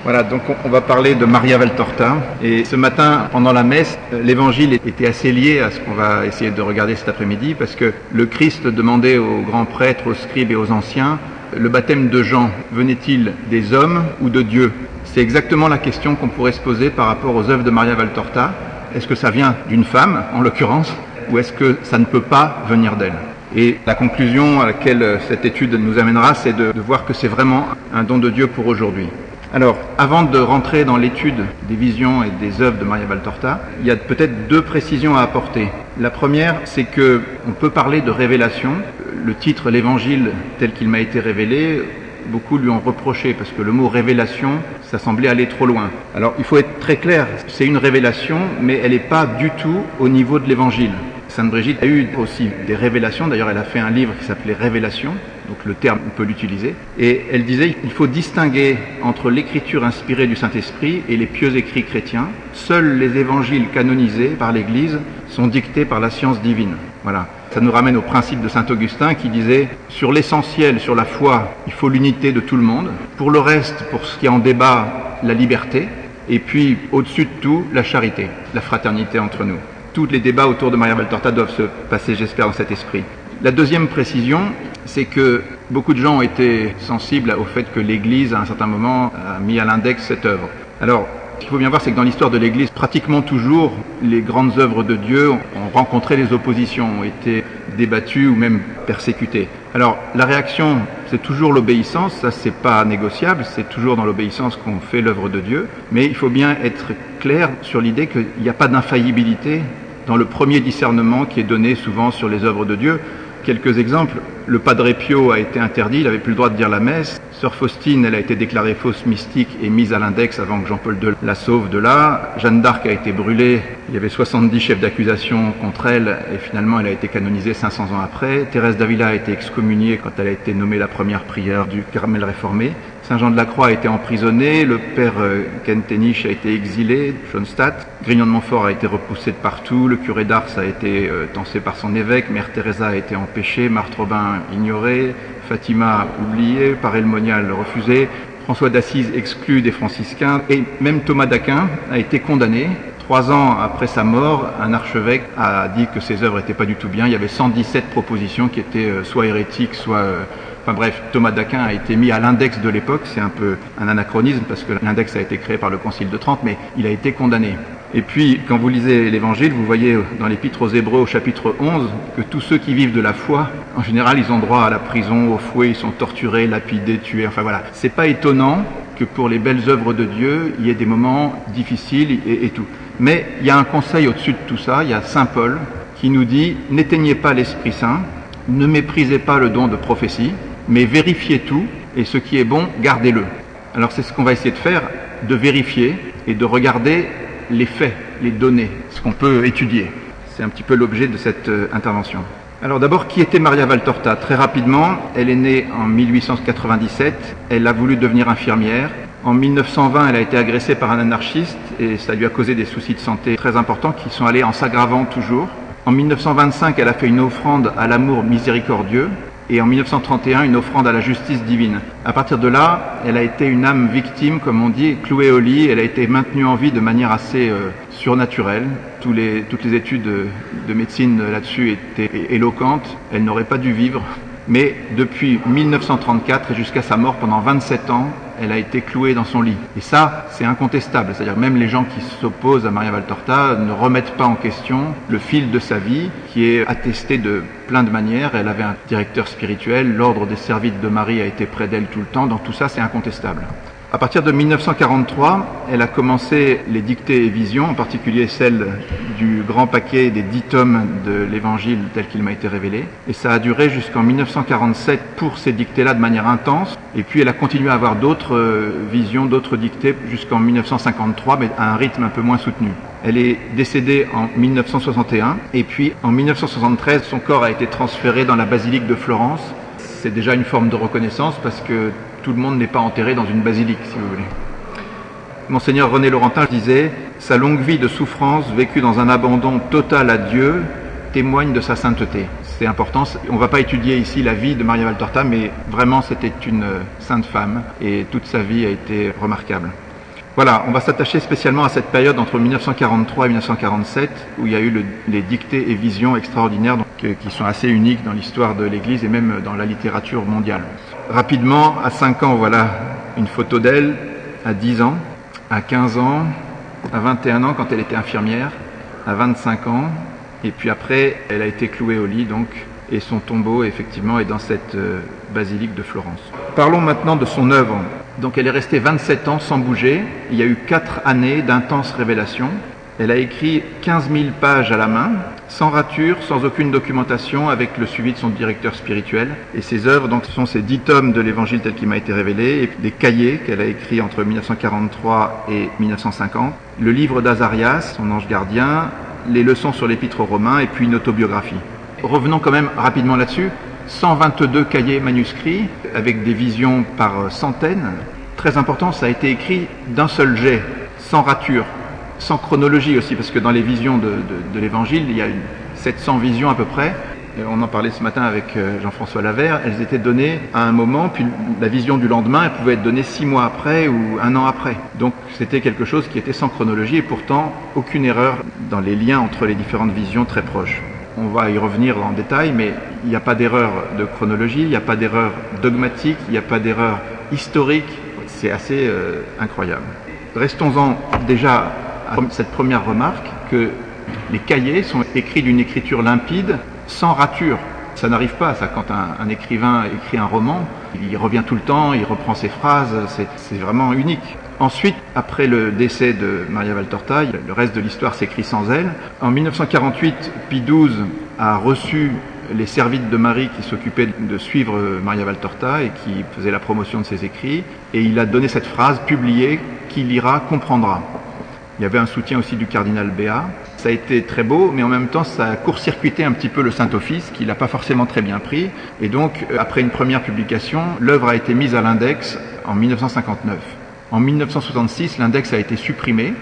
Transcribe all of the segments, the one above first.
Voilà, donc on va parler de Maria Valtorta. Et ce matin, pendant la messe, l'évangile était assez lié à ce qu'on va essayer de regarder cet après-midi, parce que le Christ demandait aux grands prêtres, aux scribes et aux anciens, le baptême de Jean, venait-il des hommes ou de Dieu? C'est exactement la question qu'on pourrait se poser par rapport aux œuvres de Maria Valtorta. Est-ce que ça vient d'une femme, en l'occurrence, ou est-ce que ça ne peut pas venir d'elle? Et la conclusion à laquelle cette étude nous amènera, c'est de voir que c'est vraiment un don de Dieu pour aujourd'hui. Alors, avant de rentrer dans l'étude des visions et des œuvres de Maria Valtorta, il y a peut-être deux précisions à apporter. La première, c'est que on peut parler de révélation. Le titre, l'Évangile tel qu'il m'a été révélé, beaucoup lui ont reproché parce que le mot révélation, ça semblait aller trop loin. Alors, il faut être très clair, c'est une révélation, mais elle n'est pas du tout au niveau de l'Évangile. Sainte Brigitte a eu aussi des révélations, d'ailleurs elle a fait un livre qui s'appelait Révélation, donc le terme on peut l'utiliser, et elle disait qu'il faut distinguer entre l'écriture inspirée du Saint-Esprit et les pieux écrits chrétiens. Seuls les évangiles canonisés par l'Église sont dictés par la science divine. Voilà. Ça nous ramène au principe de Saint-Augustin qui disait « Sur l'essentiel, sur la foi, il faut l'unité de tout le monde. Pour le reste, pour ce qui est en débat, la liberté. Et puis, au-dessus de tout, la charité, la fraternité entre nous. » Tous les débats autour de Maria Valtorta doivent se passer, j'espère, dans cet esprit. La deuxième précision, c'est que beaucoup de gens ont été sensibles au fait que l'Église, à un certain moment, a mis à l'index cette œuvre. Alors, ce qu'il faut bien voir, c'est que dans l'histoire de l'Église, pratiquement toujours, les grandes œuvres de Dieu ont rencontré des oppositions, ont été débattues ou même persécutées. Alors, la réaction, c'est toujours l'obéissance, ça c'est pas négociable, c'est toujours dans l'obéissance qu'on fait l'œuvre de Dieu, mais il faut bien être clair sur l'idée qu'il n'y a pas d'infaillibilité dans le premier discernement qui est donné souvent sur les œuvres de Dieu. Quelques exemples, le Padre Pio a été interdit, il n'avait plus le droit de dire la messe. Sœur Faustine, elle a été déclarée fausse mystique et mise à l'index avant que Jean-Paul II la sauve de là. Jeanne d'Arc a été brûlée, il y avait 70 chefs d'accusation contre elle et finalement elle a été canonisée 500 ans après. Thérèse d'Avila a été excommuniée quand elle a été nommée la première prieure du Carmel réformé. Saint Jean de la Croix a été emprisonné, le père Kentenich a été exilé, Schoenstatt, Grignon de Montfort a été repoussé de partout, le curé d'Ars a été tancé par son évêque, Mère Teresa a été empêchée, Marthe Robin ignorée, Fatima oubliée, Parel Monial refusé, François d'Assise exclu des franciscains et même Thomas d'Aquin a été condamné. 3 ans après sa mort, un archevêque a dit que ses œuvres n'étaient pas du tout bien. Il y avait 117 propositions qui étaient soit hérétiques, soit... Enfin bref, Thomas d'Aquin a été mis à l'index de l'époque. C'est un peu un anachronisme parce que l'index a été créé par le Concile de Trente, mais il a été condamné. Et puis, quand vous lisez l'Évangile, vous voyez dans l'Épître aux Hébreux au chapitre 11 que tous ceux qui vivent de la foi, en général, ils ont droit à la prison, au fouet, ils sont torturés, lapidés, tués. Enfin voilà, c'est pas étonnant que pour les belles œuvres de Dieu, il y ait des moments difficiles et tout. Mais il y a un conseil au-dessus de tout ça, il y a Saint Paul qui nous dit « N'éteignez pas l'Esprit Saint, ne méprisez pas le don de prophétie, mais vérifiez tout, et ce qui est bon, gardez-le. » Alors c'est ce qu'on va essayer de faire, de vérifier et de regarder les faits, les données, ce qu'on peut étudier. C'est un petit peu l'objet de cette intervention. Alors d'abord, qui était Maria Valtorta? Très rapidement, elle est née en 1897, elle a voulu devenir infirmière. En 1920, elle a été agressée par un anarchiste et ça lui a causé des soucis de santé très importants qui sont allés en s'aggravant toujours. En 1925, elle a fait une offrande à l'amour miséricordieux et en 1931, une offrande à la justice divine. À partir de là, elle a été une âme victime, comme on dit, clouée au lit. Elle a été maintenue en vie de manière assez surnaturelle. Toutes les études de médecine là-dessus étaient éloquentes. Elle n'aurait pas dû vivre. Mais depuis 1934 et jusqu'à sa mort, pendant 27 ans, elle a été clouée dans son lit. Et ça, c'est incontestable. C'est-à-dire même les gens qui s'opposent à Maria Valtorta ne remettent pas en question le fil de sa vie, qui est attesté de plein de manières. Elle avait un directeur spirituel, l'ordre des Servites de Marie a été près d'elle tout le temps. Donc tout ça, c'est incontestable. À partir de 1943, elle a commencé les dictées et visions, en particulier celle du grand paquet des 10 tomes de l'Évangile tel qu'il m'a été révélé. Et ça a duré jusqu'en 1947 pour ces dictées-là de manière intense. Et puis elle a continué à avoir d'autres visions, d'autres dictées jusqu'en 1953, mais à un rythme un peu moins soutenu. Elle est décédée en 1961 et puis en 1973, son corps a été transféré dans la basilique de Florence. C'est déjà une forme de reconnaissance parce que tout le monde n'est pas enterré dans une basilique, si vous voulez. Monseigneur René Laurentin disait « Sa longue vie de souffrance, vécue dans un abandon total à Dieu, témoigne de sa sainteté. » C'est important. On ne va pas étudier ici la vie de Maria Valtorta, mais vraiment c'était une sainte femme et toute sa vie a été remarquable. Voilà, on va s'attacher spécialement à cette période entre 1943 et 1947 où il y a eu les dictées et visions extraordinaires qui sont assez uniques dans l'histoire de l'Église et même dans la littérature mondiale. Rapidement, à 5 ans, voilà une photo d'elle, à 10 ans, à 15 ans, à 21 ans quand elle était infirmière, à 25 ans, et puis après elle a été clouée au lit donc, et son tombeau effectivement est dans cette basilique de Florence. Parlons maintenant de son œuvre. Donc elle est restée 27 ans sans bouger, il y a eu 4 années d'intenses révélations. Elle a écrit 15 000 pages à la main, sans rature, sans aucune documentation, avec le suivi de son directeur spirituel. Et ses œuvres, donc, ce sont ces 10 tomes de l'Évangile tel qu'il m'a été révélé, et des cahiers qu'elle a écrits entre 1943 et 1950, le livre d'Azarias, son ange gardien, les leçons sur l'épître aux Romains, et puis une autobiographie. Revenons quand même rapidement là-dessus. 122 cahiers manuscrits, avec des visions par centaines. Très important, ça a été écrit d'un seul jet, sans rature, sans chronologie aussi, parce que dans les visions de l'Évangile, il y a 700 visions à peu près. On en parlait ce matin avec Jean-François Lavert. Elles étaient données à un moment, puis la vision du lendemain, elle pouvait être donnée 6 mois après ou 1 an après. Donc c'était quelque chose qui était sans chronologie et pourtant aucune erreur dans les liens entre les différentes visions très proches. On va y revenir en détail, mais il n'y a pas d'erreur de chronologie, il n'y a pas d'erreur dogmatique, il n'y a pas d'erreur historique. C'est assez incroyable. Restons-en déjà à cette première remarque que les cahiers sont écrits d'une écriture limpide, sans rature. Ça n'arrive pas, ça, quand un écrivain écrit un roman, il revient tout le temps, il reprend ses phrases, c'est vraiment unique. Ensuite, après le décès de Maria Valtorta, le reste de l'histoire s'écrit sans elle. En 1948, Pie XII a reçu les servites de Marie qui s'occupaient de suivre Maria Valtorta et qui faisaient la promotion de ses écrits. Et il a donné cette phrase publiée, « Qui lira comprendra ». Il y avait un soutien aussi du cardinal Béat. Ça a été très beau, mais en même temps, ça a court-circuité un petit peu le Saint-Office, qui l'a pas forcément très bien pris. Et donc, après une première publication, l'œuvre a été mise à l'index en 1959. En 1966, l'index a été supprimé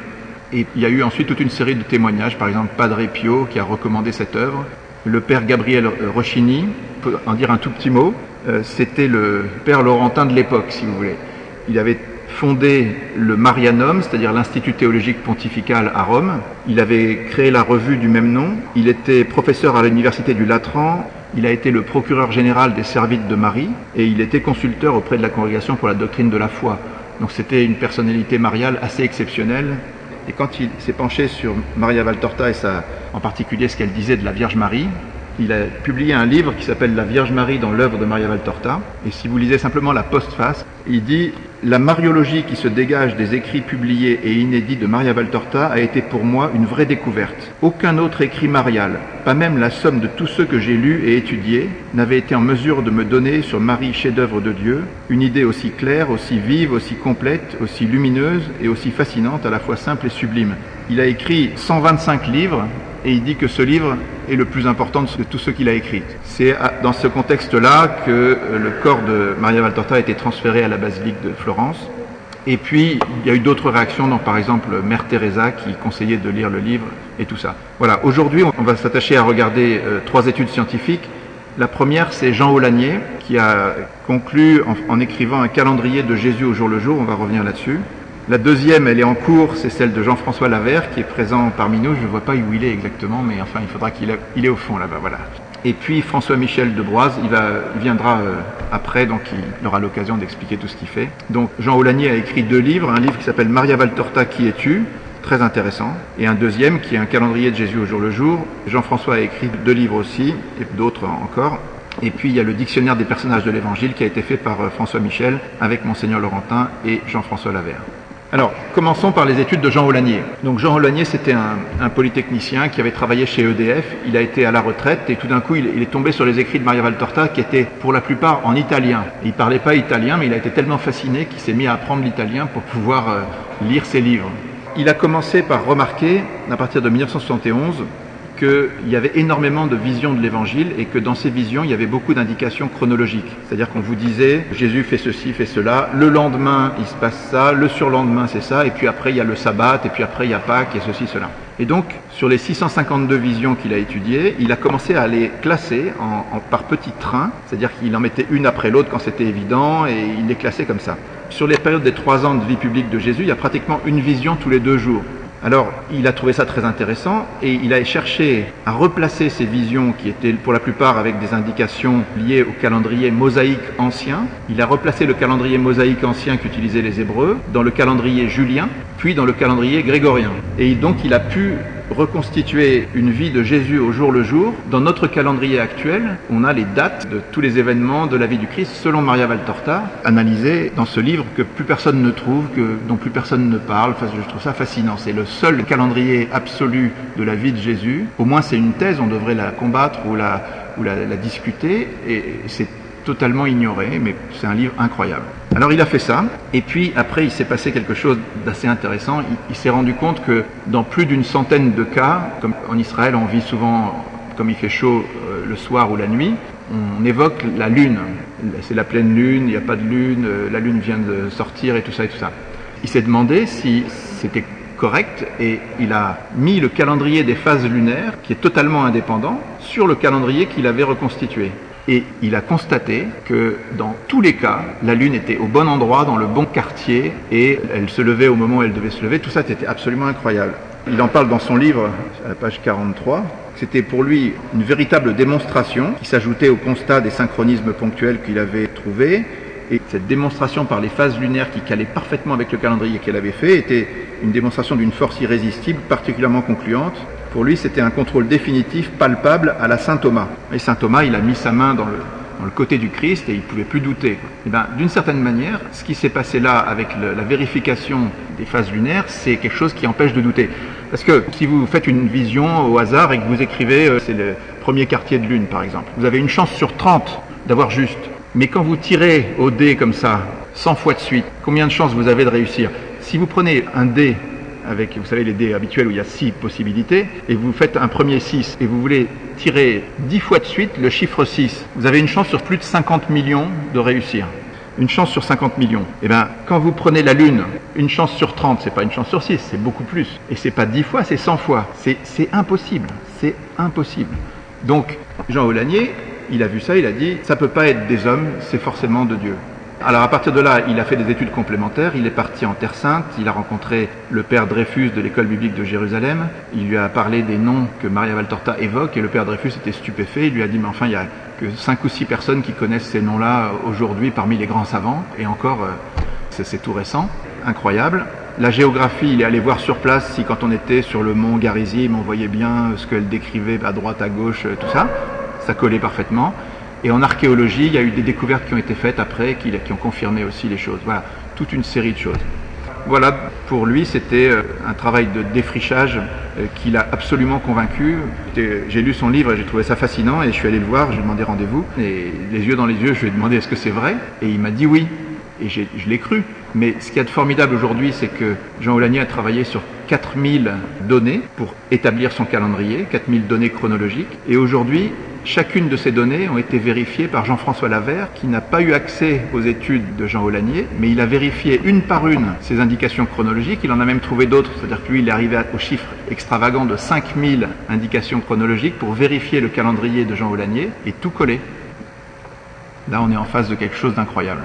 et il y a eu ensuite toute une série de témoignages, par exemple Padre Pio qui a recommandé cette œuvre, le père Gabriel Rochini, pour en dire un tout petit mot, c'était le père Laurentin de l'époque, si vous voulez. Il avait fondé le Marianum, c'est-à-dire l'Institut théologique pontifical à Rome. Il avait créé la revue du même nom. Il était professeur à l'université du Latran. Il a été le procureur général des Servites de Marie et il était consulteur auprès de la Congrégation pour la doctrine de la foi. Donc c'était une personnalité mariale assez exceptionnelle. Et quand il s'est penché sur Maria Valtorta et en particulier ce qu'elle disait de la Vierge Marie, il a publié un livre qui s'appelle La Vierge Marie dans l'œuvre de Maria Valtorta. Et si vous lisez simplement la postface, il dit « La mariologie qui se dégage des écrits publiés et inédits de Maria Valtorta a été pour moi une vraie découverte. Aucun autre écrit marial, pas même la somme de tous ceux que j'ai lus et étudiés, n'avait été en mesure de me donner sur Marie, chef-d'œuvre de Dieu, une idée aussi claire, aussi vive, aussi complète, aussi lumineuse et aussi fascinante, à la fois simple et sublime. » Il a écrit 125 livres et il dit que ce livre est le plus important de tous ceux qu'il a écrits. C'est dans ce contexte-là que le corps de Maria Valtorta a été transféré à la basilique de Florence. Et puis, il y a eu d'autres réactions, donc par exemple Mère Teresa qui conseillait de lire le livre et tout ça. Voilà, aujourd'hui on va s'attacher à regarder 3 études scientifiques. La première, c'est Jean Aulagnier qui a conclu en écrivant un calendrier de Jésus au jour le jour, on va revenir là-dessus. La deuxième, elle est en cours, c'est celle de Jean-François Lavert qui est présent parmi nous. Je ne vois pas où il est exactement, mais enfin il faudra il est au fond là-bas, voilà. Et puis François-Michel de Broise, il viendra après, donc il aura l'occasion d'expliquer tout ce qu'il fait. Donc Jean Aulagnier a écrit 2 livres, un livre qui s'appelle Maria Valtorta, qui es-tu ? Très intéressant, et un deuxième qui est un calendrier de Jésus au jour le jour. Jean-François a écrit 2 livres aussi, et d'autres encore. Et puis il y a le dictionnaire des personnages de l'Évangile qui a été fait par François Michel avec Monseigneur Laurentin et Jean-François Lavert. Alors, commençons par les études de Jean Aulagnier. Donc Jean Aulagnier, c'était un polytechnicien qui avait travaillé chez EDF. Il a été à la retraite et tout d'un coup, il est tombé sur les écrits de Maria Valtorta qui étaient pour la plupart en italien. Il ne parlait pas italien, mais il a été tellement fasciné qu'il s'est mis à apprendre l'italien pour pouvoir lire ses livres. Il a commencé par remarquer, à partir de 1971, qu'il y avait énormément de visions de l'Évangile et que dans ces visions, il y avait beaucoup d'indications chronologiques. C'est-à-dire qu'on vous disait, Jésus fait ceci, fait cela, le lendemain, il se passe ça, le surlendemain, c'est ça, et puis après, il y a le sabbat, et puis après, il y a Pâques, et ceci, cela. Et donc, sur les 652 visions qu'il a étudiées, il a commencé à les classer par petits trains, c'est-à-dire qu'il en mettait une après l'autre quand c'était évident, et il les classait comme ça. Sur les périodes des 3 ans de vie publique de Jésus, il y a pratiquement une vision tous les 2 jours. Alors, il a trouvé ça très intéressant et il a cherché à replacer ces visions qui étaient pour la plupart avec des indications liées au calendrier mosaïque ancien. Il a replacé le calendrier mosaïque ancien qu'utilisaient les Hébreux dans le calendrier julien, puis dans le calendrier grégorien. Et donc, il a pu reconstituer une vie de Jésus au jour le jour. Dans notre calendrier actuel, on a les dates de tous les événements de la vie du Christ selon Maria Valtorta, analysées dans ce livre que plus personne ne trouve, dont plus personne ne parle. Enfin, je trouve ça fascinant. C'est le seul calendrier absolu de la vie de Jésus. Au moins, c'est une thèse, on devrait la combattre ou la discuter, et c'est totalement ignoré, mais c'est un livre incroyable. Alors il a fait ça, et puis après il s'est passé quelque chose d'assez intéressant. Il s'est rendu compte que dans plus d'une centaine de cas, comme en Israël on vit souvent, comme il fait chaud le soir ou la nuit, on évoque la lune. C'est la pleine lune, il n'y a pas de lune, la lune vient de sortir et tout ça et tout ça. Il s'est demandé si c'était correct, et il a mis le calendrier des phases lunaires, qui est totalement indépendant, sur le calendrier qu'il avait reconstitué. Et il a constaté que dans tous les cas, la lune était au bon endroit, dans le bon quartier, et elle se levait au moment où elle devait se lever. Tout ça était absolument incroyable. Il en parle dans son livre, à la page 43. C'était pour lui une véritable démonstration qui s'ajoutait au constat des synchronismes ponctuels qu'il avait trouvés. Et cette démonstration par les phases lunaires qui calaient parfaitement avec le calendrier qu'elle avait fait était une démonstration d'une force irrésistible, particulièrement concluante. Pour lui, c'était un contrôle définitif, palpable à la Saint Thomas. Et Saint Thomas, il a mis sa main dans le côté du Christ et il ne pouvait plus douter. Et bien, d'une certaine manière, ce qui s'est passé là avec la vérification des phases lunaires, c'est quelque chose qui empêche de douter. Parce que si vous faites une vision au hasard et que vous écrivez, c'est le premier quartier de lune par exemple, vous avez une chance sur 30 d'avoir juste. Mais quand vous tirez au dé comme ça, 100 fois de suite, combien de chances vous avez de réussir? Si vous prenez un dé avec, vous savez, les dés habituels où il y a 6 possibilités, et vous faites un premier 6, et vous voulez tirer 10 fois de suite le chiffre 6, vous avez une chance sur plus de 50 millions de réussir. Une chance sur 50 millions. Et bien, quand vous prenez la Lune, une chance sur 30, c'est pas une chance sur 6, c'est beaucoup plus. Et c'est pas 10 fois, c'est 100 fois. C'est impossible. C'est impossible. Donc, Jean Aulagnier, il a vu ça, il a dit, ça peut pas être des hommes, c'est forcément de Dieu. Alors à partir de là, il a fait des études complémentaires, il est parti en Terre Sainte, il a rencontré le père Dreyfus de l'école biblique de Jérusalem, il lui a parlé des noms que Maria Valtorta évoque et le père Dreyfus était stupéfait, il lui a dit mais enfin il y a que 5 ou 6 personnes qui connaissent ces noms-là aujourd'hui parmi les grands savants, et encore c'est tout récent, incroyable. La géographie, il est allé voir sur place si quand on était sur le mont Garizim, on voyait bien ce qu'elle décrivait à droite, à gauche, tout ça, ça collait parfaitement. Et en archéologie, il y a eu des découvertes qui ont été faites après, qui ont confirmé aussi les choses. Voilà, toute une série de choses. Voilà, pour lui, c'était un travail de défrichage qui l'a absolument convaincu. J'ai lu son livre et j'ai trouvé ça fascinant et je suis allé le voir, je lui ai demandé rendez-vous. Et les yeux dans les yeux, je lui ai demandé est-ce que c'est vrai? Et il m'a dit oui. Et je l'ai cru. Mais ce qu'il y a de formidable aujourd'hui, c'est que Jean Aulagnier a travaillé sur 4000 données pour établir son calendrier, 4000 données chronologiques. Et aujourd'hui, chacune de ces données ont été vérifiées par Jean-François Lavert, qui n'a pas eu accès aux études de Jean Aulagnier, mais il a vérifié une par une ces indications chronologiques. Il en a même trouvé d'autres, c'est-à-dire que lui, il est arrivé au chiffre extravagant de 5000 indications chronologiques pour vérifier le calendrier de Jean Aulagnier et tout coller. Là, on est en face de quelque chose d'incroyable.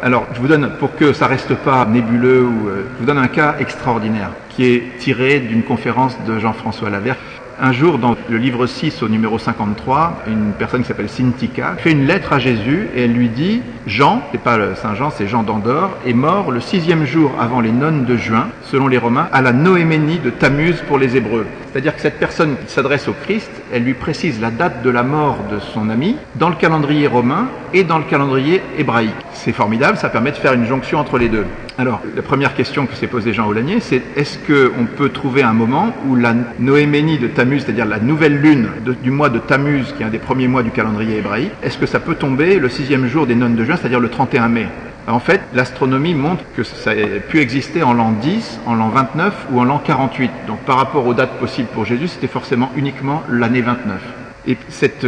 Alors, je vous donne, pour que ça reste pas nébuleux, je vous donne un cas extraordinaire qui est tiré d'une conférence de Jean-François Lavert. Un jour, dans le livre 6 au numéro 53, une personne qui s'appelle Cynthia fait une lettre à Jésus et elle lui dit « Jean, c'est pas le Saint Jean, c'est Jean d'Andorre, est mort le 6e jour avant les nonnes de juin, selon les Romains, à la Noéménie de Tammuz pour les Hébreux. » C'est-à-dire que cette personne qui s'adresse au Christ, elle lui précise la date de la mort de son ami dans le calendrier romain et dans le calendrier hébraïque. C'est formidable, ça permet de faire une jonction entre les deux. Alors, la première question que s'est posée Jean Aulagnier, c'est est-ce qu'on peut trouver un moment où la Noéménie de Tammuz, c'est-à-dire la nouvelle lune du mois de Tammuz, qui est un des premiers mois du calendrier hébraïque, est-ce que ça peut tomber le 6e jour des nonnes de juin, c'est-à-dire le 31 mai? En fait, l'astronomie montre que ça a pu exister en l'an 10, en l'an 29 ou en l'an 48. Donc par rapport aux dates possibles pour Jésus, c'était forcément uniquement l'année 29. Et cette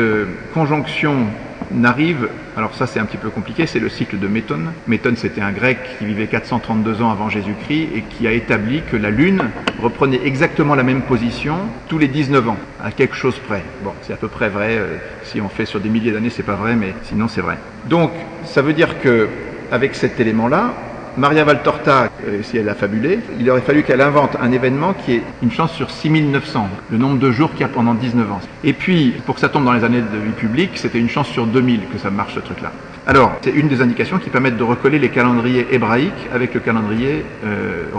conjonction n'arrive, alors ça c'est un petit peu compliqué, c'est le cycle de Méton. Méton, c'était un grec qui vivait 432 ans avant Jésus-Christ et qui a établi que la lune reprenait exactement la même position tous les 19 ans, à quelque chose près. Bon, c'est à peu près vrai, si on fait sur des milliers d'années, c'est pas vrai, mais sinon c'est vrai. Donc, ça veut dire que avec cet élément-là, Maria Valtorta, si elle a fabulé, il aurait fallu qu'elle invente un événement qui est une chance sur 6900, le nombre de jours qu'il y a pendant 19 ans. Et puis, pour que ça tombe dans les années de vie publique, c'était une chance sur 2000 que ça marche ce truc-là. Alors, c'est une des indications qui permettent de recoller les calendriers hébraïques avec le calendrier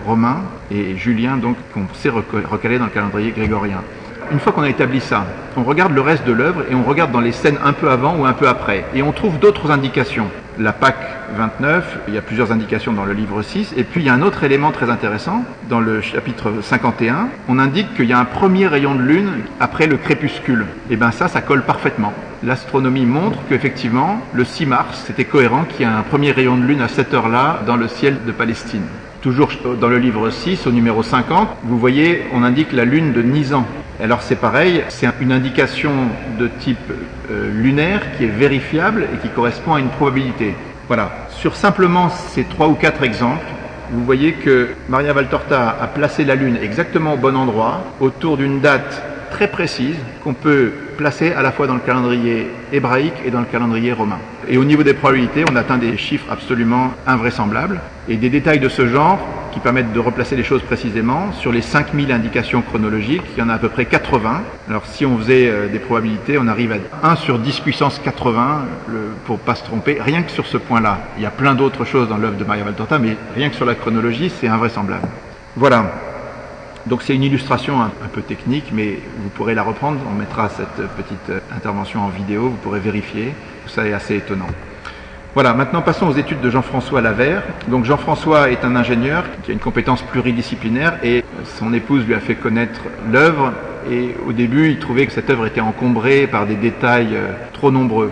romain et julien, donc qu'on sait recaler dans le calendrier grégorien. Une fois qu'on a établi ça, on regarde le reste de l'œuvre et on regarde dans les scènes un peu avant ou un peu après. Et on trouve d'autres indications. La Pâque 29, il y a plusieurs indications dans le livre 6. Et puis il y a un autre élément très intéressant. Dans le chapitre 51, on indique qu'il y a un premier rayon de lune après le crépuscule. Et bien ça colle parfaitement. L'astronomie montre qu'effectivement, le 6 mars, c'était cohérent qu'il y a un premier rayon de lune à cette heure-là dans le ciel de Palestine. Toujours dans le livre 6, au numéro 50, vous voyez, on indique la lune de Nisan. Alors c'est pareil, c'est une indication de type lunaire qui est vérifiable et qui correspond à une probabilité. Voilà, sur simplement ces 3 ou 4 exemples, vous voyez que Maria Valtorta a placé la lune exactement au bon endroit, autour d'une date très précise qu'on peut placer à la fois dans le calendrier hébraïque et dans le calendrier romain. Et au niveau des probabilités, on atteint des chiffres absolument invraisemblables et des détails de ce genre qui permettent de replacer les choses précisément. Sur les 5000 indications chronologiques, il y en a à peu près 80. Alors si on faisait des probabilités, on arrive à 1 sur 10 puissance 80 pour pas se tromper, rien que sur ce point-là. Il y a plein d'autres choses dans l'œuvre de Maria Valtorta, mais rien que sur la chronologie, c'est invraisemblable. Voilà. Donc c'est une illustration un peu technique, mais vous pourrez la reprendre. On mettra cette petite intervention en vidéo, vous pourrez vérifier. Ça est assez étonnant. Voilà, maintenant passons aux études de Jean-François Lavère. Donc Jean-François est un ingénieur qui a une compétence pluridisciplinaire et son épouse lui a fait connaître l'œuvre. Et au début, il trouvait que cette œuvre était encombrée par des détails trop nombreux.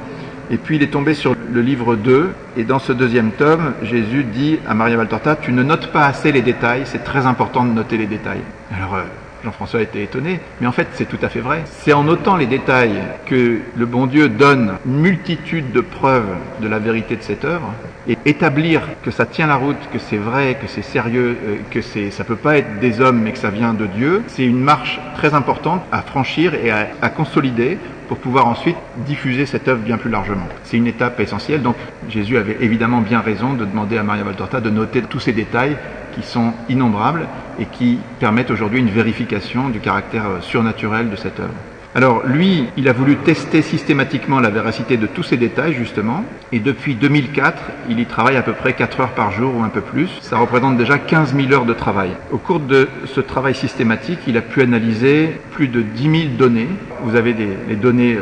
Et puis il est tombé sur le livre 2, et dans ce deuxième tome, Jésus dit à Maria Valtorta, tu ne notes pas assez les détails, c'est très important de noter les détails. Alors Jean-François était étonné, mais en fait c'est tout à fait vrai. C'est en notant les détails que le bon Dieu donne une multitude de preuves de la vérité de cette œuvre, et établir que ça tient la route, que c'est vrai, que c'est sérieux, que ça peut pas être des hommes mais que ça vient de Dieu, c'est une marche très importante à franchir et à consolider pour pouvoir ensuite diffuser cette œuvre bien plus largement. C'est une étape essentielle, donc Jésus avait évidemment bien raison de demander à Maria Valtorta de noter tous ces détails qui sont innombrables et qui permettent aujourd'hui une vérification du caractère surnaturel de cette œuvre. Alors lui, il a voulu tester systématiquement la véracité de tous ces détails justement, et depuis 2004, il y travaille à peu près 4 heures par jour ou un peu plus. Ça représente déjà 15 000 heures de travail. Au cours de ce travail systématique, il a pu analyser plus de 10 000 données. Vous avez les données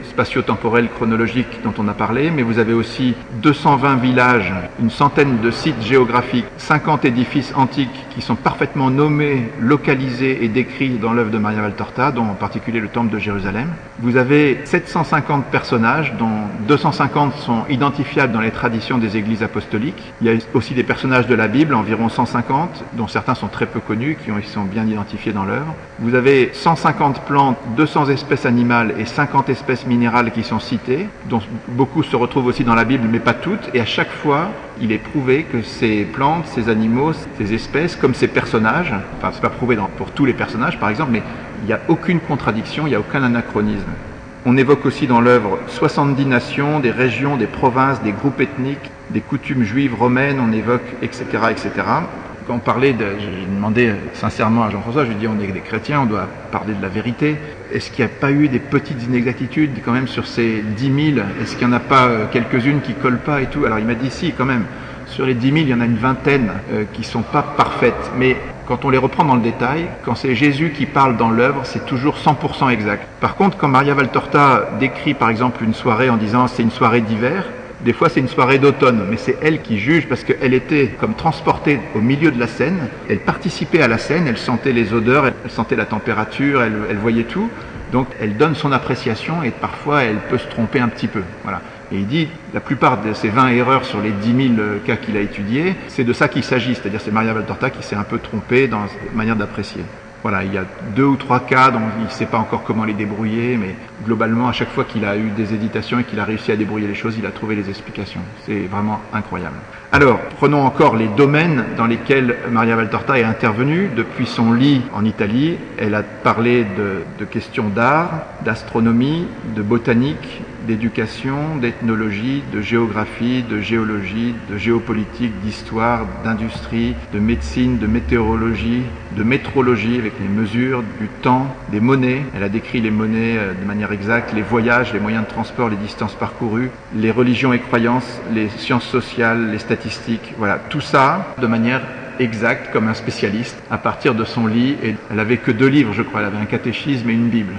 spatio-temporelles chronologiques dont on a parlé, mais vous avez aussi 220 villages, une centaine de sites géographiques, 50 édifices antiques qui sont parfaitement nommés, localisés et décrits dans l'œuvre de Maria Valtorta, dont en particulier le temple de Jérusalem. Vous avez 750 personnages, dont 250 sont identifiables dans les traditions des églises apostoliques. Il y a aussi des personnages de la Bible, environ 150, dont certains sont très peu connus, qui sont bien identifiés dans l'œuvre. Vous avez 150 plantes, 200 espèces animales et 50 espèces minérales qui sont citées, dont beaucoup se retrouvent aussi dans la Bible, mais pas toutes. Et à chaque fois, il est prouvé que ces plantes, ces animaux, ces espèces, comme ces personnages, enfin c'est pas prouvé pour tous les personnages par exemple, mais il n'y a aucune contradiction, il n'y a aucun anachronisme. On évoque aussi dans l'œuvre 70 nations, des régions, des provinces, des groupes ethniques, des coutumes juives, romaines, on évoque, etc., etc. Quand on parlait j'ai demandé sincèrement à Jean-François, je lui ai dit on est des chrétiens, on doit parler de la vérité. Est-ce qu'il n'y a pas eu des petites inexactitudes quand même sur ces 10 000? Est-ce qu'il n'y en a pas quelques-unes qui collent pas et tout? Alors il m'a dit si quand même. Sur les 10 000, il y en a une vingtaine qui sont pas parfaites. Mais quand on les reprend dans le détail, quand c'est Jésus qui parle dans l'œuvre, c'est toujours 100% exact. Par contre, quand Maria Valtorta décrit par exemple une soirée en disant c'est une soirée d'hiver, des fois c'est une soirée d'automne, mais c'est elle qui juge parce qu'elle était comme transportée au milieu de la scène, elle participait à la scène, elle sentait les odeurs, elle sentait la température, elle voyait tout, donc elle donne son appréciation et parfois elle peut se tromper un petit peu. Voilà. Et il dit, la plupart de ces 20 erreurs sur les 10 000 cas qu'il a étudiés, c'est de ça qu'il s'agit, c'est-à-dire c'est Maria Valtorta qui s'est un peu trompée dans sa manière d'apprécier. Voilà, il y a 2 ou 3 cas dont il ne sait pas encore comment les débrouiller, mais globalement, à chaque fois qu'il a eu des hésitations et qu'il a réussi à débrouiller les choses, il a trouvé les explications. C'est vraiment incroyable. Alors, prenons encore les domaines dans lesquels Maria Valtorta est intervenue. Depuis son lit en Italie, elle a parlé de questions d'art, d'astronomie, de botanique, d'éducation, d'ethnologie, de géographie, de géologie, de géopolitique, d'histoire, d'industrie, de médecine, de météorologie, de métrologie avec les mesures, du temps, des monnaies. Elle a décrit les monnaies de manière exacte, les voyages, les moyens de transport, les distances parcourues, les religions et croyances, les sciences sociales, les statistiques. Voilà, tout ça de manière exacte comme un spécialiste à partir de son lit. Et elle avait que 2 livres, je crois. Elle avait un catéchisme et une Bible.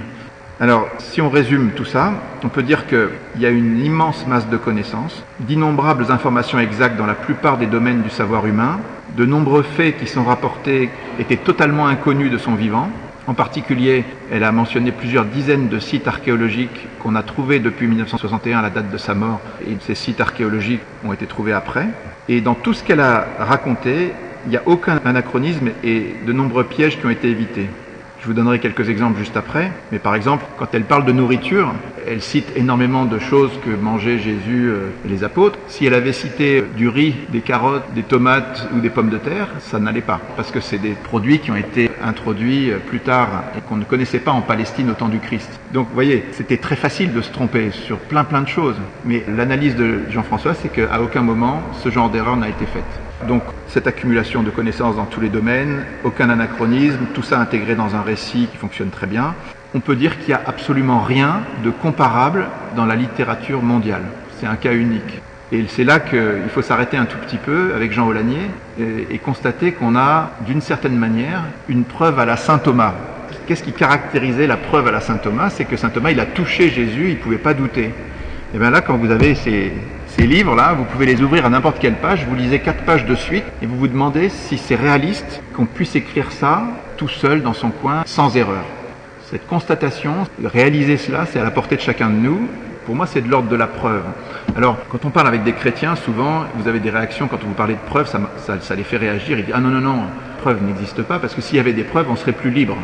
Alors, si on résume tout ça, on peut dire qu'il y a une immense masse de connaissances, d'innombrables informations exactes dans la plupart des domaines du savoir humain, de nombreux faits qui sont rapportés étaient totalement inconnus de son vivant. En particulier, elle a mentionné plusieurs dizaines de sites archéologiques qu'on a trouvés depuis 1961, à la date de sa mort, et ces sites archéologiques ont été trouvés après. Et dans tout ce qu'elle a raconté, il n'y a aucun anachronisme et de nombreux pièges qui ont été évités. Je vous donnerai quelques exemples juste après, mais par exemple, quand elle parle de nourriture, elle cite énormément de choses que mangeaient Jésus et les apôtres. Si elle avait cité du riz, des carottes, des tomates ou des pommes de terre, ça n'allait pas, parce que c'est des produits qui ont été introduits plus tard et qu'on ne connaissait pas en Palestine au temps du Christ. Donc vous voyez, c'était très facile de se tromper sur plein de choses, mais l'analyse de Jean-François, c'est qu'à aucun moment ce genre d'erreur n'a été faite. Donc cette accumulation de connaissances dans tous les domaines, aucun anachronisme, tout ça intégré dans un récit qui fonctionne très bien. On peut dire qu'il n'y a absolument rien de comparable dans la littérature mondiale. C'est un cas unique. Et c'est là qu'il faut s'arrêter un tout petit peu avec Jean Aulagnier et constater qu'on a, d'une certaine manière, une preuve à la Saint Thomas. Qu'est-ce qui caractérisait la preuve à la Saint Thomas? C'est que Saint Thomas, il a touché Jésus, il ne pouvait pas douter. Et bien là, quand vous avez ces livres-là, vous pouvez les ouvrir à n'importe quelle page, vous lisez 4 pages de suite et vous vous demandez si c'est réaliste qu'on puisse écrire ça tout seul dans son coin, sans erreur. Cette constatation, réaliser cela, c'est à la portée de chacun de nous. Pour moi, c'est de l'ordre de la preuve. Alors, quand on parle avec des chrétiens, souvent, vous avez des réactions, quand vous parlez de preuves, ça les fait réagir. Ils disent « Ah non, preuve n'existe pas, parce que s'il y avait des preuves, on serait plus libre. »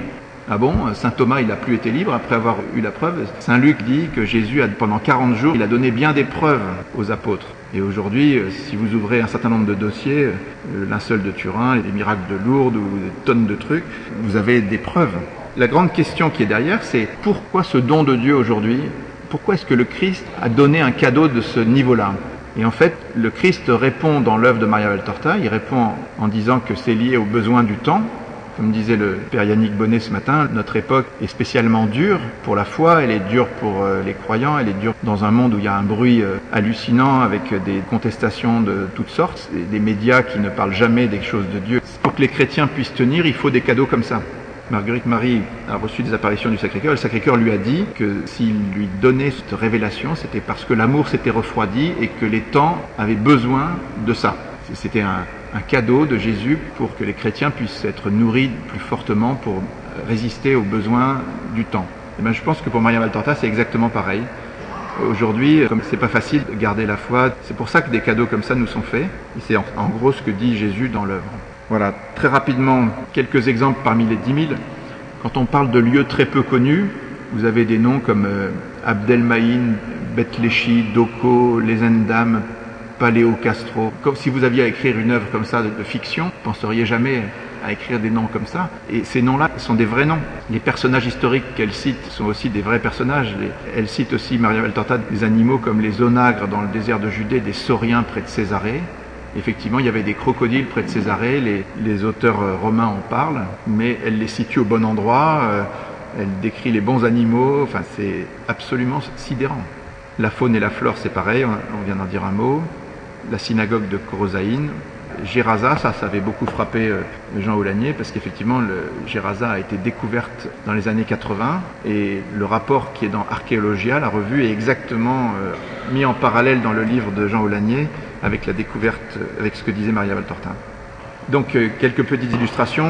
Ah bon, Saint Thomas, il n'a plus été libre après avoir eu la preuve. Saint Luc dit que Jésus, pendant 40 jours, il a donné bien des preuves aux apôtres. Et aujourd'hui, si vous ouvrez un certain nombre de dossiers, le linceul de Turin, les miracles de Lourdes ou des tonnes de trucs, vous avez des preuves. La grande question qui est derrière, c'est pourquoi ce don de Dieu aujourd'hui? Pourquoi est-ce que le Christ a donné un cadeau de ce niveau-là? Et en fait, le Christ répond dans l'œuvre de Maria Valtorta, il répond en disant que c'est lié aux besoins du temps. Comme disait le père Yannick Bonnet ce matin, notre époque est spécialement dure pour la foi, elle est dure pour les croyants, elle est dure dans un monde où il y a un bruit hallucinant avec des contestations de toutes sortes, des médias qui ne parlent jamais des choses de Dieu. Pour que les chrétiens puissent tenir, il faut des cadeaux comme ça. Marguerite Marie a reçu des apparitions du Sacré-Cœur. Le Sacré-Cœur lui a dit que s'il lui donnait cette révélation, c'était parce que l'amour s'était refroidi et que les temps avaient besoin de ça. C'était un cadeau de Jésus pour que les chrétiens puissent être nourris plus fortement pour résister aux besoins du temps. Et bien, je pense que pour Maria Valtorta, c'est exactement pareil. Aujourd'hui, comme c'est pas facile de garder la foi, c'est pour ça que des cadeaux comme ça nous sont faits. Et c'est en gros ce que dit Jésus dans l'œuvre. Voilà, très rapidement, quelques exemples parmi les 10 000. Quand on parle de lieux très peu connus, vous avez des noms comme Abdelmaïn, Bethléchi, Doko, Les Endam, Paléo Castro. Comme si vous aviez à écrire une œuvre comme ça de fiction, vous ne penseriez jamais à écrire des noms comme ça. Et ces noms-là sont des vrais noms. Les personnages historiques qu'elle cite sont aussi des vrais personnages. Elle cite aussi, Maria Valtorta, des animaux comme les onagres dans le désert de Judée, des sauriens près de Césarée. Effectivement, il y avait des crocodiles près de Césarée, les auteurs romains en parlent, mais elle les situe au bon endroit, elle décrit les bons animaux, enfin c'est absolument sidérant. La faune et la flore, c'est pareil, on vient d'en dire un mot. La synagogue de Korosaïn, Gerasa, ça avait beaucoup frappé Jean Aulagnier, parce qu'effectivement, Gerasa a été découverte dans les années 80, et le rapport qui est dans Archéologia, la revue, est exactement mis en parallèle dans le livre de Jean Aulagnier, avec la découverte, avec ce que disait Maria Valtorta. Donc, quelques petites illustrations.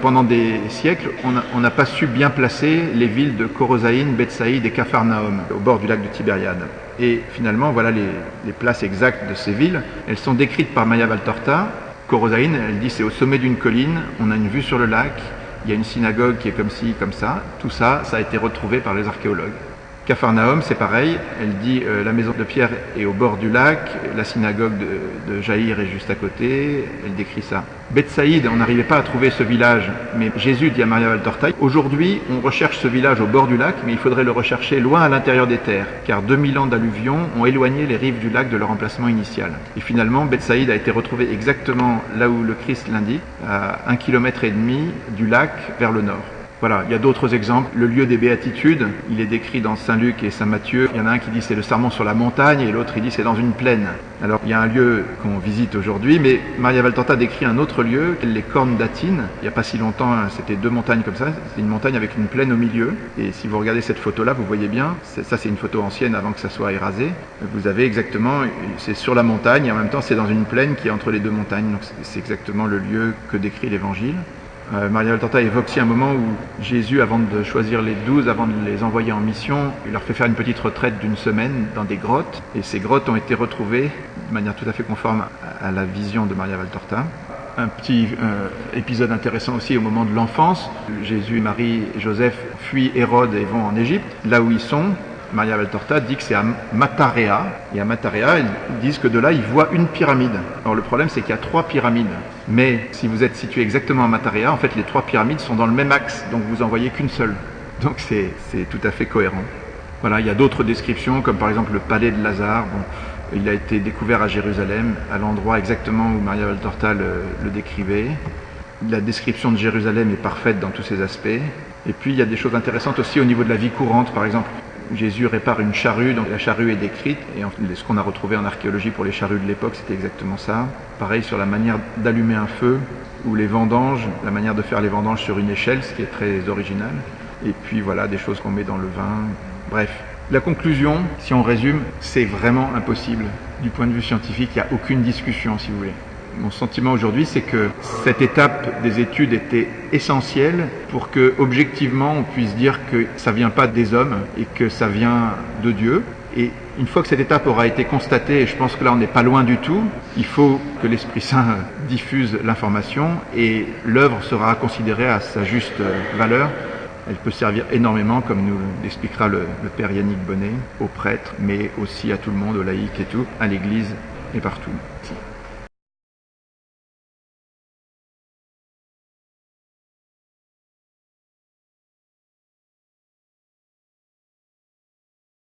Pendant des siècles, on n'a pas su bien placer les villes de Korosaïn, Bethsaïde et Capharnaüm, au bord du lac de Tibériade. Et finalement, voilà les places exactes de ces villes. Elles sont décrites par Maria Valtorta. Korosaïn, elle dit, c'est au sommet d'une colline, on a une vue sur le lac, il y a une synagogue qui est comme ci, comme ça. Tout ça, ça a été retrouvé par les archéologues. Capharnaüm, c'est pareil, elle dit la maison de Pierre est au bord du lac, la synagogue de Jaïr est juste à côté, elle décrit ça. Bethsaïde, on n'arrivait pas à trouver ce village, mais Jésus dit à Maria Valtorta, aujourd'hui on recherche ce village au bord du lac, mais il faudrait le rechercher loin à l'intérieur des terres, car 2000 ans d'alluvions ont éloigné les rives du lac de leur emplacement initial. Et finalement, Bethsaïde a été retrouvé exactement là où le Christ l'indique, à 1,5 km du lac vers le nord. Voilà, il y a d'autres exemples. Le lieu des béatitudes, il est décrit dans Saint Luc et Saint Matthieu. Il y en a un qui dit c'est le sermon sur la montagne et l'autre il dit c'est dans une plaine. Alors il y a un lieu qu'on visite aujourd'hui, mais Maria Valtorta décrit un autre lieu, les Cornes d'Atine. Il n'y a pas si longtemps, c'était 2 montagnes comme ça. C'est une montagne avec une plaine au milieu. Et si vous regardez cette photo-là, vous voyez bien, ça c'est une photo ancienne avant que ça soit érasé. Vous avez exactement, c'est sur la montagne et en même temps c'est dans une plaine qui est entre les 2 montagnes. Donc c'est exactement le lieu que décrit l'Évangile. Maria Valtorta évoque aussi un moment où Jésus, avant de choisir les 12, avant de les envoyer en mission, il leur fait faire une petite retraite d'1 semaine dans des grottes. Et ces grottes ont été retrouvées de manière tout à fait conforme à la vision de Maria Valtorta. Un petit épisode intéressant aussi au moment de l'enfance. Jésus, Marie et Joseph fuient Hérode et vont en Égypte. Là où ils sont, Maria Valtorta dit que c'est à Matarea. Et à Matarea, ils disent que de là, ils voient une pyramide. Alors le problème, c'est qu'il y a 3 pyramides. Mais si vous êtes situé exactement à Matarea, en fait, les 3 pyramides sont dans le même axe. Donc vous en voyez qu'une seule. Donc c'est tout à fait cohérent. Voilà, il y a d'autres descriptions, comme par exemple le palais de Lazare. Bon, il a été découvert à Jérusalem, à l'endroit exactement où Maria Valtorta le décrivait. La description de Jérusalem est parfaite dans tous ses aspects. Et puis il y a des choses intéressantes aussi au niveau de la vie courante, par exemple. Jésus répare une charrue, donc la charrue est décrite, et ce qu'on a retrouvé en archéologie pour les charrues de l'époque, c'était exactement ça. Pareil sur la manière d'allumer un feu, ou les vendanges, la manière de faire les vendanges sur une échelle, ce qui est très original. Et puis voilà, des choses qu'on met dans le vin. Bref, la conclusion, si on résume, c'est vraiment impossible. Du point de vue scientifique, il n'y a aucune discussion, si vous voulez. Mon sentiment aujourd'hui, c'est que cette étape des études était essentielle pour que, objectivement, on puisse dire que ça vient pas des hommes et que ça vient de Dieu. Et une fois que cette étape aura été constatée, et je pense que là on n'est pas loin du tout, il faut que l'Esprit Saint diffuse l'information et l'œuvre sera considérée à sa juste valeur. Elle peut servir énormément, comme nous l'expliquera le Père Yannick Bonnet, aux prêtres, mais aussi à tout le monde, aux laïcs et tout, à l'Église et partout.